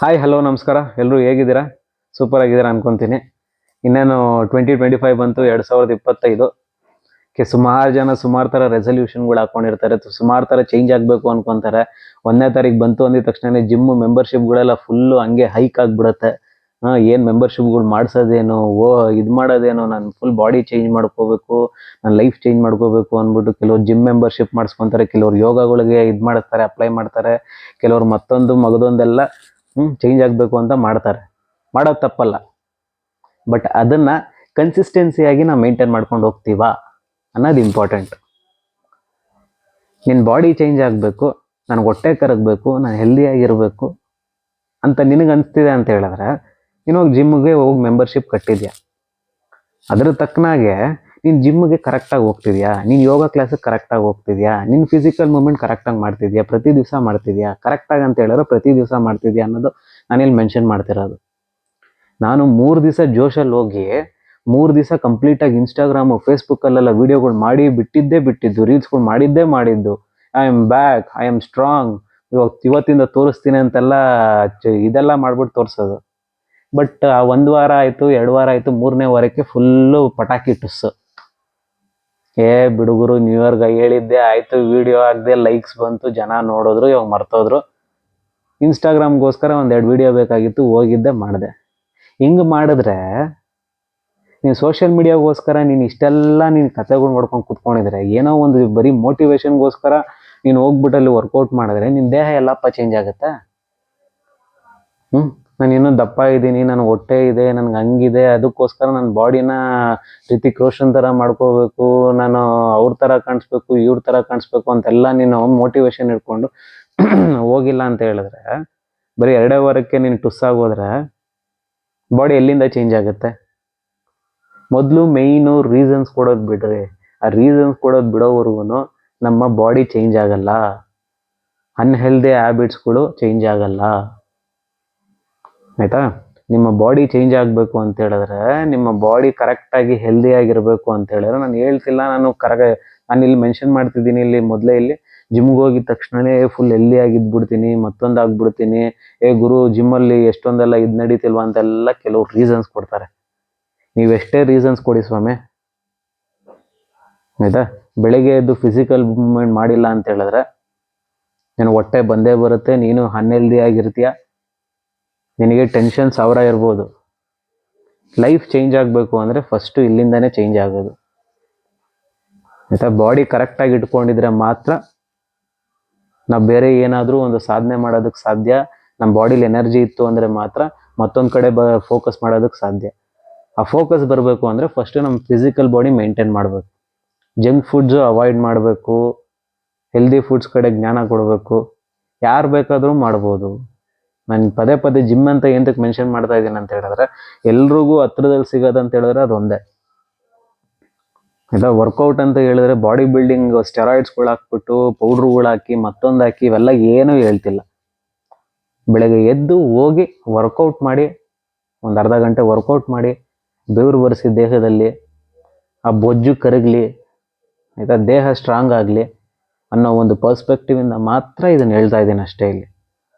Hi hello ನಮಸ್ಕಾರ. ಎಲ್ಲರೂ ಹೇಗಿದ್ದೀರಾ? ಸೂಪರ್ ಆಗಿದ್ದೀರಾ ಅನ್ಕೊಂತೀನಿ. ಇನ್ನೇನು 2025 ಬಂತು, 2025 ಸುಮಾರು ಜನ ಸುಮಾರು ಥರ ರೆಸಲ್ಯೂಷನ್ಗಳು ಹಾಕೊಂಡಿರ್ತಾರೆ, ಸುಮಾರು ಥರ ಚೇಂಜ್ ಆಗಬೇಕು ಅನ್ಕೊಂತಾರೆ. 1ನೇ ತಾರೀಕು ಬಂತು ಅಂದಿದ ತಕ್ಷಣ ಜಿಮ್ ಮೆಂಬರ್ಶಿಪ್ಗಳೆಲ್ಲ ಫುಲ್ಲು ಹಂಗೆ ಹೈಕ್ ಆಗಿಬಿಡುತ್ತೆ. ಏನು ಮೆಂಬರ್ಶಿಪ್ಗಳು ಮಾಡಿಸೋದೇನು, ಇದು ಮಾಡೋದೇನು, ನಾನು ಫುಲ್ ಬಾಡಿ ಚೇಂಜ್ ಮಾಡ್ಕೋಬೇಕು, ನನ್ನ ಲೈಫ್ ಚೇಂಜ್ ಮಾಡ್ಕೋಬೇಕು ಅಂದ್ಬಿಟ್ಟು ಕೆಲವ್ರು ಜಿಮ್ ಮೆಂಬರ್ಶಿಪ್ ಮಾಡಿಸ್ಕೊತಾರೆ, ಕೆಲವ್ರು ಯೋಗಗಳಿಗೆ ಇದು ಮಾಡಿಸ್ತಾರೆ, ಅಪ್ಲೈ ಮಾಡ್ತಾರೆ, ಕೆಲವ್ರು ಮತ್ತೊಂದು ಮಗದೊಂದೆಲ್ಲ ಚೇಂಜ್ ಆಗಬೇಕು ಅಂತ ಮಾಡ್ತಾರೆ. ಮಾಡೋದು ತಪ್ಪಲ್ಲ, ಬಟ್ ಅದನ್ನು ಕನ್ಸಿಸ್ಟೆನ್ಸಿಯಾಗಿ ನಾವು ಮೇಂಟೈನ್ ಮಾಡ್ಕೊಂಡು ಹೋಗ್ತೀವಾ ಅನ್ನೋದು ಇಂಪಾರ್ಟೆಂಟ್. ನಿನ್ನ ಬಾಡಿ ಚೇಂಜ್ ಆಗಬೇಕು, ನನಗೆ ಹೊಟ್ಟೆ ಕರಗಬೇಕು, ನಾನು ಹೆಲ್ದಿಯಾಗಿರಬೇಕು ಅಂತ ನಿನಗೆ ಅನಿಸ್ತಿದೆ ಅಂತ ಹೇಳಿದ್ರೆ ನೀನು ಹೋಗಿ ಜಿಮ್ಗೆ ಹೋಗಿ ಮೆಂಬರ್ಶಿಪ್ ಕಟ್ಟಿದ್ಯಾ. ಅದ್ರ ತಕ್ಕನಾಗೆ ನೀನು ಜಿಮ್ಗೆ ಕರೆಕ್ಟಾಗಿ ಹೋಗ್ತಿದ್ಯಾ, ನೀನು ಯೋಗ ಕ್ಲಾಸಿಗೆ ಕರೆಕ್ಟಾಗಿ ಹೋಗ್ತಿದ್ಯಾ, ನಿನ್ನ ಫಿಸಿಕಲ್ ಮೂಮೆಂಟ್ ಕರೆಕ್ಟಾಗಿ ಮಾಡ್ತಿದ್ಯಾ, ಪ್ರತಿ ದಿವಸ ಮಾಡ್ತಿದ್ಯಾ. ಕರೆಕ್ಟಾಗಿ ಅಂತ ಹೇಳಿದ್ರೆ ಪ್ರತಿ ದಿವಸ ಮಾಡ್ತಿದ್ಯಾ ಅನ್ನೋದು ನಾನಿಲ್ಲಿ ಮೆನ್ಷನ್ ಮಾಡ್ತಿರೋದು. ನಾನು 3 ದಿವಸ ಜೋಶಲ್ಲಿ ಹೋಗಿ 3 ದಿವಸ ಕಂಪ್ಲೀಟಾಗಿ ಇನ್ಸ್ಟಾಗ್ರಾಮು ಫೇಸ್ಬುಕ್ಕಲ್ಲೆಲ್ಲ ವೀಡಿಯೋಗಳು ಮಾಡಿ ಬಿಟ್ಟಿದ್ದು, ರೀಲ್ಸ್ಗಳು ಮಾಡಿದ್ದು. I am back, I am strong, ಇವತ್ತಿಂದ ತೋರಿಸ್ತೀನಿ ಅಂತೆಲ್ಲ ಇದೆಲ್ಲ ಮಾಡ್ಬಿಟ್ಟು ತೋರಿಸೋದು. ಬಟ್ 1 ವಾರ ಆಯಿತು, 2 ವಾರ ಆಯಿತು, 3ನೇ ವಾರಕ್ಕೆ ಫುಲ್ಲು ಪಟಾಕಿ ಟುಸ್ಸು. ಬಿಡುಗರು ನ್ಯೂ ಇಯರ್ಗೆ ಹೇಳಿದ್ದೆ ಆಯಿತು, ವೀಡಿಯೋ ಹಾಕಿದೆ, ಲೈಕ್ಸ್ ಬಂತು, ಜನ ನೋಡಿದ್ರು, ಇವಾಗ ಮರ್ತೋದ್ರು. ಇನ್ಸ್ಟಾಗ್ರಾಮ್ಗೋಸ್ಕರ 1-2 ವೀಡಿಯೋ ಬೇಕಾಗಿತ್ತು, ಹೋಗಿದ್ದೆ ಮಾಡಿದೆ. ಹಿಂಗೆ ಮಾಡಿದ್ರೆ ನೀನು ಸೋಷಿಯಲ್ ಮೀಡಿಯಾಗೋಸ್ಕರ ನೀನು ಇಷ್ಟೆಲ್ಲ ನೀನು ಕಥೆಗಳು ನೋಡ್ಕೊಂಡು ಕೂತ್ಕೊಂಡಿದ್ರೆ, ಏನೋ ಒಂದು ಬರೀ ಮೋಟಿವೇಶನ್ಗೋಸ್ಕರ ನೀನು ಹೋಗ್ಬಿಟ್ಟಲ್ಲಿ ವರ್ಕೌಟ್ ಮಾಡಿದ್ರೆ ನಿನ್ನ ದೇಹ ಎಲ್ಲಪ್ಪ ಚೇಂಜ್ ಆಗುತ್ತೆ. ನಾನು ಇನ್ನೂ ದಪ್ಪ ಇದ್ದೀನಿ, ನನಗೆ ಹೊಟ್ಟೆ ಇದೆ, ನನಗೆ ಹಂಗಿದೆ, ಅದಕ್ಕೋಸ್ಕರ ನನ್ನ ಬಾಡಿನ ರಿತಿಕ್ ರೋಷನ್ ಥರ ಮಾಡ್ಕೋಬೇಕು, ನಾನು ಅವ್ರ ಥರ ಕಾಣಿಸ್ಬೇಕು, ಇವ್ರ ಥರ ಕಾಣಿಸ್ಬೇಕು ಅಂತೆಲ್ಲ ನೀನು ಮೋಟಿವೇಶನ್ ಇಟ್ಕೊಂಡು ಹೋಗಿಲ್ಲ ಅಂತ ಹೇಳಿದ್ರೆ, ಬರೀ 2 ವಾರಕ್ಕೆ ನೀನು ಟುಸ್ಸಾಗೋದ್ರೆ ಬಾಡಿ ಎಲ್ಲಿಂದ ಚೇಂಜ್ ಆಗುತ್ತೆ? ಮೊದಲು ಮೇಯ್ನು ರೀಸನ್ಸ್ ಕೊಡೋದು ಬಿಡ್ರಿ. ಆ ರೀಸನ್ಸ್ ಕೊಡೋದು ಬಿಡೋವರೆಗೂ ನಮ್ಮ ಬಾಡಿ ಚೇಂಜ್ ಆಗಲ್ಲ, ಅನ್ಹೆಲ್ದಿ ಹ್ಯಾಬಿಟ್ಸ್ಗಳು ಚೇಂಜ್ ಆಗಲ್ಲ. ಆಯಿತಾ? ನಿಮ್ಮ ಬಾಡಿ ಚೇಂಜ್ ಆಗಬೇಕು ಅಂತ ಹೇಳಿದ್ರೆ, ನಿಮ್ಮ ಬಾಡಿ ಕರೆಕ್ಟಾಗಿ ಹೆಲ್ದಿಯಾಗಿರಬೇಕು ಅಂತ ಹೇಳಿದ್ರೆ, ನಾನು ಹೇಳ್ತಿಲ್ಲ, ನಾನು ಇಲ್ಲಿ ಮೆನ್ಷನ್ ಮಾಡ್ತಿದ್ದೀನಿ, ಇಲ್ಲಿ ಮೊದಲೇ ಇಲ್ಲಿ ಜಿಮ್ಗೆ ಹೋಗಿದ ತಕ್ಷಣವೇ ಫುಲ್ ಹೆಲ್ದಿಯಾಗಿದ್ಬಿಡ್ತೀನಿ, ಮತ್ತೊಂದು ಆಗ್ಬಿಡ್ತೀನಿ, ಗುರು ಜಿಮ್ಮಲ್ಲಿ ಎಷ್ಟೊಂದೆಲ್ಲ ಇದು ನಡೀತಿಲ್ವ ಅಂತೆಲ್ಲ ಕೆಲವ್ರು ರೀಸನ್ಸ್ ಕೊಡ್ತಾರೆ. ನೀವೆಷ್ಟೇ ರೀಸನ್ಸ್ ಕೊಡಿ ಸ್ವಾಮಿ, ಆಯಿತಾ? ಬೆಳಗ್ಗೆ ಎದ್ದು ಫಿಸಿಕಲ್ ಮೂವ್ಮೆಂಟ್ ಮಾಡಿಲ್ಲ ಅಂತ ಹೇಳಿದ್ರೆ ನೀನು ಹೊಟ್ಟೆ ಬಂದೇ ಬರುತ್ತೆ, ನೀನು ಅನ್ಹೆಲ್ದಿ ಆಗಿರ್ತೀಯ, ನಿನಗೆ ಟೆನ್ಷನ್ 1000 ಇರ್ಬೋದು. ಲೈಫ್ ಚೇಂಜ್ ಆಗಬೇಕು ಅಂದರೆ ಫಸ್ಟು ಇಲ್ಲಿಂದನೇ ಚೇಂಜ್ ಆಗೋದು, ಆಯಿತಾ? ಬಾಡಿ ಕರೆಕ್ಟಾಗಿ ಇಟ್ಕೊಂಡಿದ್ರೆ ಮಾತ್ರ ನಾವು ಬೇರೆ ಏನಾದರೂ ಒಂದು ಸಾಧನೆ ಮಾಡೋದಕ್ಕೆ ಸಾಧ್ಯ. ನಮ್ಮ ಬಾಡಿಲಿ ಎನರ್ಜಿ ಇತ್ತು ಅಂದರೆ ಮಾತ್ರ ಮತ್ತೊಂದು ಕಡೆ ಫೋಕಸ್ ಮಾಡೋದಕ್ಕೆ ಸಾಧ್ಯ. ಆ ಫೋಕಸ್ ಬರಬೇಕು ಅಂದರೆ ಫಸ್ಟು ನಮ್ಮ ಫಿಸಿಕಲ್ ಬಾಡಿ ಮೇಂಟೈನ್ ಮಾಡಬೇಕು, ಜಂಕ್ ಫುಡ್ಸು ಅವಾಯ್ಡ್ ಮಾಡಬೇಕು, ಹೆಲ್ದಿ ಫುಡ್ಸ್ ಕಡೆ ಜ್ಞಾನ ಕೊಡಬೇಕು. ಯಾರು ಬೇಕಾದರೂ ಮಾಡ್ಬೋದು. ನಾನು ಪದೇ ಜಿಮ್ ಅಂತ ಏನಕ್ಕೆ ಮೆನ್ಷನ್ ಮಾಡ್ತಾ ಇದ್ದೀನಿ ಅಂತ ಹೇಳಿದ್ರೆ, ಎಲ್ರಿಗೂ ಹತ್ರದಲ್ಲಿ ಸಿಗೋದಂತ ಹೇಳಿದ್ರೆ ಅದೊಂದೇ, ಆಯಿತಾ? ವರ್ಕೌಟ್ ಅಂತ ಹೇಳಿದ್ರೆ ಬಾಡಿ ಬಿಲ್ಡಿಂಗ್ ಸ್ಟೆರಾಯ್ಡ್ಸ್ಗಳು ಹಾಕ್ಬಿಟ್ಟು ಪೌಡ್ರುಗಳು ಹಾಕಿ ಮತ್ತೊಂದು ಹಾಕಿ ಇವೆಲ್ಲ ಏನೂ ಹೇಳ್ತಿಲ್ಲ. ಬೆಳಗ್ಗೆ ಎದ್ದು ಹೋಗಿ ವರ್ಕೌಟ್ ಮಾಡಿ, ಒಂದು ಅರ್ಧ ಗಂಟೆ ವರ್ಕೌಟ್ ಮಾಡಿ, ಬೆವರು ಬರೆಸಿ ದೇಹದಲ್ಲಿ, ಆ ಬೊಜ್ಜು ಕರಗಲಿ, ಆಯಿತಾ? ದೇಹ ಸ್ಟ್ರಾಂಗ್ ಆಗಲಿ ಅನ್ನೋ ಒಂದು ಪರ್ಸ್ಪೆಕ್ಟಿವಿಂದ ಮಾತ್ರ ಇದನ್ನು ಹೇಳ್ತಾ ಇದ್ದೀನಿ ಅಷ್ಟೇ. ಇಲ್ಲಿ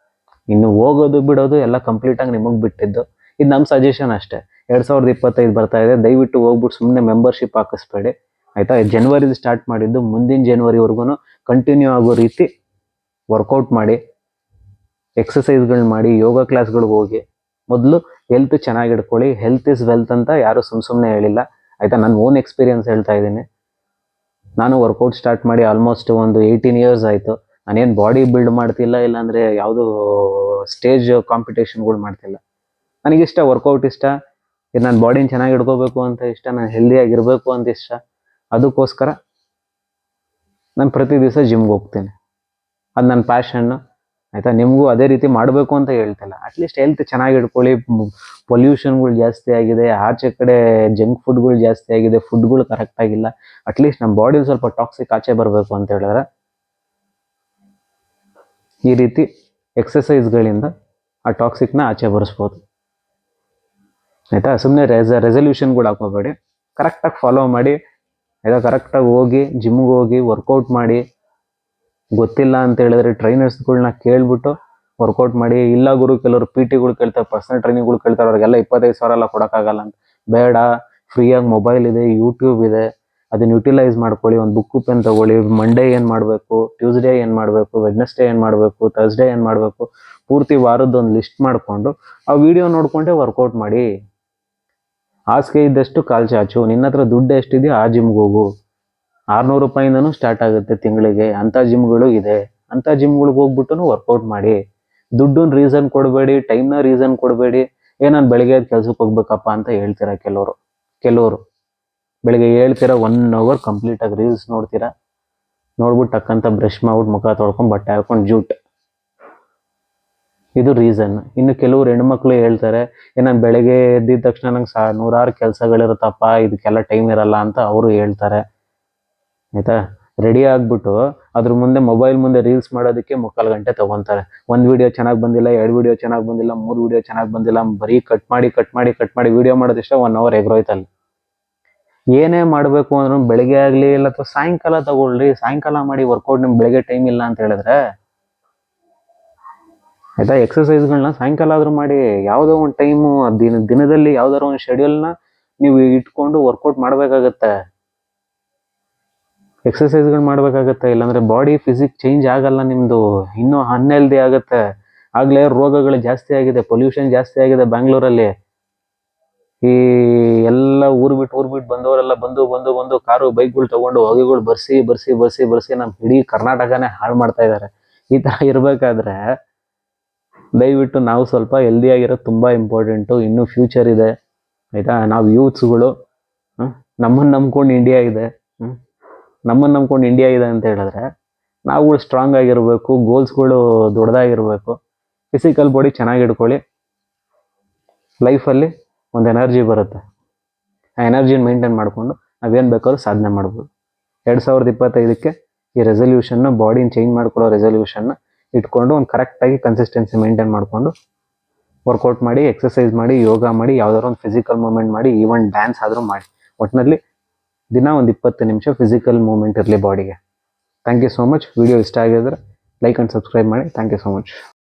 ಇನ್ನು ಹೋಗೋದು ಬಿಡೋದು ಎಲ್ಲ ಕಂಪ್ಲೀಟಾಗಿ ನಿಮಗೆ ಬಿಟ್ಟಿದ್ದು. ಇದು ನಮ್ಮ ಸಜೆಷನ್ ಅಷ್ಟೇ. 2025 ಬರ್ತಾ ಇದೆ, ದಯವಿಟ್ಟು ಹೋಗ್ಬಿಟ್ಟು ಸುಮ್ಮನೆ ಮೆಂಬರ್ಶಿಪ್ ಹಾಕಿಸ್ಬೇಡಿ, ಆಯಿತಾ? ಜನವರಿದು ಸ್ಟಾರ್ಟ್ ಮಾಡಿದ್ದು ಮುಂದಿನ ಜನವರಿವರೆಗೂ ಕಂಟಿನ್ಯೂ ಆಗೋ ರೀತಿ ವರ್ಕೌಟ್ ಮಾಡಿ, ಎಕ್ಸಸೈಸ್ಗಳು ಮಾಡಿ, ಯೋಗ ಕ್ಲಾಸ್ಗಳಿಗೆ ಹೋಗಿ. ಮೊದಲು ಹೆಲ್ತ್ ಚೆನ್ನಾಗಿ ಇಟ್ಕೊಳ್ಳಿ. ಹೆಲ್ತ್ ಇಸ್ ವೆಲ್ತ್ ಅಂತ ಯಾರು ಸುಮ್ಮನೆ ಹೇಳಿಲ್ಲ, ಆಯಿತಾ? ನನ್ನ ಓನ್ ಎಕ್ಸ್ಪೀರಿಯನ್ಸ್ ಹೇಳ್ತಾ ಇದ್ದೀನಿ. ನಾನು ವರ್ಕೌಟ್ ಸ್ಟಾರ್ಟ್ ಮಾಡಿ ಆಲ್ಮೋಸ್ಟ್ ಒಂದು 18 ಇಯರ್ಸ್ ಆಯಿತು. ನಾನೇನು ಬಾಡಿ ಬಿಲ್ಡ್ ಮಾಡ್ತಿಲ್ಲ, ಇಲ್ಲಾಂದರೆ ಯಾವುದು ಸ್ಟೇಜ್ ಕಾಂಪಿಟೇಷನ್ಗಳು ಮಾಡ್ತಿಲ್ಲ. ನನಗಿಷ್ಟ, ವರ್ಕೌಟ್ ಇಷ್ಟ, ಇದು ನನ್ನ ಬಾಡಿನ ಚೆನ್ನಾಗಿ ಇಟ್ಕೋಬೇಕು ಅಂತ ಇಷ್ಟ, ನಾನು ಹೆಲ್ದಿಯಾಗಿರಬೇಕು ಅಂತ ಇಷ್ಟ. ಅದಕ್ಕೋಸ್ಕರ ನಾನು ಪ್ರತಿ ದಿವಸ ಜಿಮ್ಗೆ ಹೋಗ್ತೀನಿ, ಅದು ನನ್ನ ಪ್ಯಾಷನ್ನು, ಆಯಿತಾ? ನಿಮಗೂ ಅದೇ ರೀತಿ ಮಾಡಬೇಕು ಅಂತ ಹೇಳ್ತಿಲ್ಲ. ಅಟ್ಲೀಸ್ಟ್ ಹೆಲ್ತ್ ಚೆನ್ನಾಗಿ ಇಟ್ಕೊಳ್ಳಿ. ಪೊಲ್ಯೂಷನ್ಗಳು ಜಾಸ್ತಿ ಆಗಿದೆ, ಆಚೆ ಕಡೆ ಜಂಕ್ ಫುಡ್ಗಳು ಜಾಸ್ತಿ ಆಗಿದೆ, ಫುಡ್ಗಳು ಕರೆಕ್ಟಾಗಿಲ್ಲ. ಅಟ್ಲೀಸ್ಟ್ ನಮ್ಮ ಬಾಡಿ ಸ್ವಲ್ಪ ಟಾಕ್ಸಿಕ್ ಆಚೆ ಬರಬೇಕು ಅಂತ ಹೇಳಿದ್ರೆ ಈ ರೀತಿ ಎಕ್ಸಸೈಸ್ಗಳಿಂದ ಆ ಟಾಕ್ಸಿಕ್ನ ಆಚೆ ಬರೆಸ್ಬೋದು, ಆಯಿತಾ? ಸುಮ್ಮನೆ ರೆಸಲ್ಯೂಷನ್ಗಳು ಹಾಕೋಬೇಡಿ, ಕರೆಕ್ಟಾಗಿ ಫಾಲೋ ಮಾಡಿ, ಆಯಿತಾ? ಕರೆಕ್ಟಾಗಿ ಹೋಗಿ ಜಿಮ್ಗೆ ಹೋಗಿ ವರ್ಕೌಟ್ ಮಾಡಿ. ಗೊತ್ತಿಲ್ಲ ಅಂತ ಹೇಳಿದ್ರೆ ಟ್ರೈನರ್ಸ್ಗಳನ್ನ ಕೇಳಿಬಿಟ್ಟು ವರ್ಕೌಟ್ ಮಾಡಿ. ಇಲ್ಲ ಗುರು ಕೆಲವರು ಪಿ ಟಿಗಳು ಕೇಳ್ತಾರೆ, ಪರ್ಸನಲ್ ಟ್ರೈನಿಂಗ್ಗಳು ಕೇಳ್ತಾರೆ, ಅವ್ರಿಗೆಲ್ಲ 25,000 ಎಲ್ಲ ಕೊಡೋಕ್ಕಾಗಲ್ಲ ಅಂತ. ಬೇಡ, ಫ್ರೀಯಾಗಿ ಮೊಬೈಲ್ ಇದೆ, ಯೂಟ್ಯೂಬ್ ಇದೆ, ಅದನ್ನ ಯುಟಿಲೈಸ್ ಮಾಡ್ಕೊಳ್ಳಿ. ಒಂದು ಬುಕ್ಕು ಪೆನ್ ತಗೊಳ್ಳಿ. ಮಂಡೇ ಏನು ಮಾಡಬೇಕು, ಟ್ಯೂಸ್ಡೇ ಏನು ಮಾಡಬೇಕು, ವೆಡ್ನೆಸ್ಡೇ ಏನು ಮಾಡಬೇಕು, ಥರ್ಸ್ಡೇ ಏನು ಮಾಡಬೇಕು, ಪೂರ್ತಿ ವಾರದ್ದೊಂದು ಲಿಸ್ಟ್ ಮಾಡಿಕೊಂಡು ಆ ವಿಡಿಯೋ ನೋಡಿಕೊಂಡೇ ವರ್ಕೌಟ್ ಮಾಡಿ. ಹಾಸಿಗೆ ಇದ್ದಷ್ಟು ಕಾಲು ಚಾಚು. ನಿನ್ನ ಹತ್ರ ದುಡ್ಡು ಎಷ್ಟಿದೆಯೋ ಆ ಜಿಮ್ಗೆ ಹೋಗು. 600 ರೂಪಾಯಿಂದನೂ ಸ್ಟಾರ್ಟ್ ಆಗುತ್ತೆ ತಿಂಗಳಿಗೆ. ಅಂಥ ಜಿಮ್ಗಳು ಇದೆ. ಅಂಥ ಜಿಮ್ಗಳಿಗೆ ಹೋಗ್ಬಿಟ್ಟು ವರ್ಕೌಟ್ ಮಾಡಿ. ದುಡ್ಡನ್ನ ರೀಸನ್ ಕೊಡಬೇಡಿ, ಟೈಮ್ನ ರೀಸನ್ ಕೊಡಬೇಡಿ. ನಾನು ಬೆಳಗ್ಗೆ ಕೆಲ್ಸಕ್ಕೆ ಹೋಗ್ಬೇಕಪ್ಪ ಅಂತ ಹೇಳ್ತೀರಾ ಕೆಲವರು ಬೆಳಗ್ಗೆ ಹೇಳ್ತೀರಾ, 1 ಅವರ್ ಕಂಪ್ಲೀಟಾಗಿ ರೀಲ್ಸ್ ನೋಡ್ತೀರಾ, ನೋಡ್ಬಿಟ್ಟು ಟಕ್ಕಂತ ಬ್ರಷ್ ಮಾಡ್ಬಿಟ್ಟು ಮುಖ ತೊಳ್ಕೊಂಡು ಬಟ್ಟೆ ಹಾಕೊಂಡು ಜೂಟ್. ಇದು ರೀಸನ್. ಇನ್ನು ಕೆಲವರು ಹೆಣ್ಮಕ್ಳು ಹೇಳ್ತಾರೆ, ನಾನು ಬೆಳಗ್ಗೆ ಎದ್ದಿದ ತಕ್ಷಣ ನಂಗೆ 100 ಕೆಲಸಗಳಿರುತ್ತಪ್ಪ, ಇದಕ್ಕೆಲ್ಲ ಟೈಮ್ ಇರಲ್ಲ ಅಂತ ಅವರು ಹೇಳ್ತಾರೆ. ಆಯಿತಾ? ರೆಡಿ ಆಗಿಬಿಟ್ಟು ಅದ್ರ ಮುಂದೆ ಮೊಬೈಲ್ ಮುಂದೆ ರೀಲ್ಸ್ ಮಾಡೋದಕ್ಕೆ 3/4 ಗಂಟೆ ತೊಗೊತಾರೆ. 1 ವಿಡಿಯೋ ಚೆನ್ನಾಗಿ ಬಂದಿಲ್ಲ, 2 ವಿಡಿಯೋ ಚೆನ್ನಾಗಿ ಬಂದಿಲ್ಲ, 3 ವಿಡಿಯೋ ಚೆನ್ನಾಗಿ ಬಂದಿಲ್ಲ, ಬರೀ ಕಟ್ ಮಾಡಿ ವಿಡಿಯೋ ಮಾಡೋದಿಷ್ಟ 1 ಅವರ್ ಎಗ್ರೋಯ್ತಲ್ಲ. ಏನೇ ಮಾಡಬೇಕು ಅಂದ್ರೂ ಬೆಳಗ್ಗೆ ಆಗಲಿ ಇಲ್ಲ ಅಥವಾ ಸಾಯಂಕಾಲ ತಗೊಳ್ರಿ. ಸಾಯಂಕಾಲ ಮಾಡಿ ವರ್ಕೌಟ್. ನಿಮ್ಗೆ ಬೆಳಗ್ಗೆ ಟೈಮ್ ಇಲ್ಲ ಅಂತ ಹೇಳಿದ್ರೆ ಆಯಿತಾ, ಎಕ್ಸಸೈಸ್ಗಳನ್ನ ಸಾಯಂಕಾಲ ಆದರೂ ಮಾಡಿ. ಯಾವುದೋ ಒಂದು ಟೈಮು ದಿನದಲ್ಲಿ ಯಾವ್ದಾದ್ರು ಒಂದು ಶೆಡ್ಯೂಲ್ನ ನೀವು ಇಟ್ಕೊಂಡು ವರ್ಕೌಟ್ ಮಾಡಬೇಕಾಗತ್ತೆ, ಎಕ್ಸಸೈಸ್ಗಳು ಮಾಡಬೇಕಾಗತ್ತೆ. ಇಲ್ಲಾಂದರೆ ಬಾಡಿ ಫಿಸಿಕ್ ಚೇಂಜ್ ಆಗಲ್ಲ, ನಿಮ್ಮದು ಇನ್ನೂ ಅನ್ಹೆಲ್ದಿ ಆಗುತ್ತೆ. ಆಗಲೇ ರೋಗಗಳು ಜಾಸ್ತಿ ಆಗಿದೆ, ಪೊಲ್ಯೂಷನ್ ಜಾಸ್ತಿ ಆಗಿದೆ ಬ್ಯಾಂಗ್ಳೂರಲ್ಲಿ. ಈ ಎಲ್ಲ ಊರು ಬಿಟ್ಟು ಬಂದವರೆಲ್ಲ ಬಂದು ಕಾರು ಬೈಕ್ಗಳು ತೊಗೊಂಡು ಹೊಗೆಗಳು ಬರ್ಸಿ ನಮ್ಮ ಇಡೀ ಕರ್ನಾಟಕನೇ ಹಾಳು ಮಾಡ್ತಾ ಇದ್ದಾರೆ. ಈ ಥರ ಇರಬೇಕಾದ್ರೆ ದಯವಿಟ್ಟು ನಾವು ಸ್ವಲ್ಪ ಹೆಲ್ದಿಯಾಗಿರೋದು ತುಂಬ ಇಂಪಾರ್ಟೆಂಟು. ಇನ್ನೂ ಫ್ಯೂಚರ್ ಇದೆ, ಆಯಿತಾ? ನಾವು ಯೂತ್ಸ್ಗಳು, ನಮ್ಮನ್ನು ನಂಬ್ಕೊಂಡು ಇಂಡಿಯಾ ಇದೆ, ಅಂತ ಹೇಳಿದ್ರೆ ನಾವು ಸ್ಟ್ರಾಂಗ್ ಆಗಿರಬೇಕು, ಗೋಲ್ಸ್ಗಳು ದೊಡ್ಡದಾಗಿರಬೇಕು, ಫಿಸಿಕಲ್ ಬಾಡಿ ಚೆನ್ನಾಗಿ ಇಟ್ಕೊಳ್ಳಿ. ಲೈಫಲ್ಲಿ ಒಂದು ಎನರ್ಜಿ ಬರುತ್ತೆ. ಆ ಎನರ್ಜಿನ ಮೇಂಟೈನ್ ಮಾಡಿಕೊಂಡು ನಾವೇನು ಬೇಕಾದ್ರೂ ಸಾಧನೆ ಮಾಡ್ಬೋದು. 2025ಕ್ಕೆ ಈ ರೆಸಲ್ಯೂಷನ್ನ, ಬಾಡಿನ ಚೇಂಜ್ ಮಾಡ್ಕೊಳ್ಳೋ ರೆಸಲ್ಯೂಷನ್ನ ಇಟ್ಕೊಂಡು ಒಂದು ಕರೆಕ್ಟಾಗಿ ಕನ್ಸಿಸ್ಟೆನ್ಸಿ ಮೇಂಟೈನ್ ಮಾಡಿಕೊಂಡು ವರ್ಕೌಟ್ ಮಾಡಿ, ಎಕ್ಸಸೈಸ್ ಮಾಡಿ, ಯೋಗ ಮಾಡಿ, ಯಾವುದಾದ್ರು ಒಂದು ಫಿಸಿಕಲ್ ಮೂಮೆಂಟ್ ಮಾಡಿ, ಈವನ್ ಡ್ಯಾನ್ಸ್ ಆದರೂ ಮಾಡಿ. ಒಟ್ಟಿನಲ್ಲಿ ದಿನ ಒಂದು 20 ನಿಮಿಷ ಫಿಸಿಕಲ್ ಮೂಮೆಂಟ್ ಇರಲಿ ಬಾಡಿಗೆ. Thank you so much. Video ಇಷ್ಟ ಆಗಿದ್ರೆ ಲೈಕ್ ಆ್ಯಂಡ್ ಸಬ್ಸ್ಕ್ರೈಬ್ ಮಾಡಿ. Thank you so much.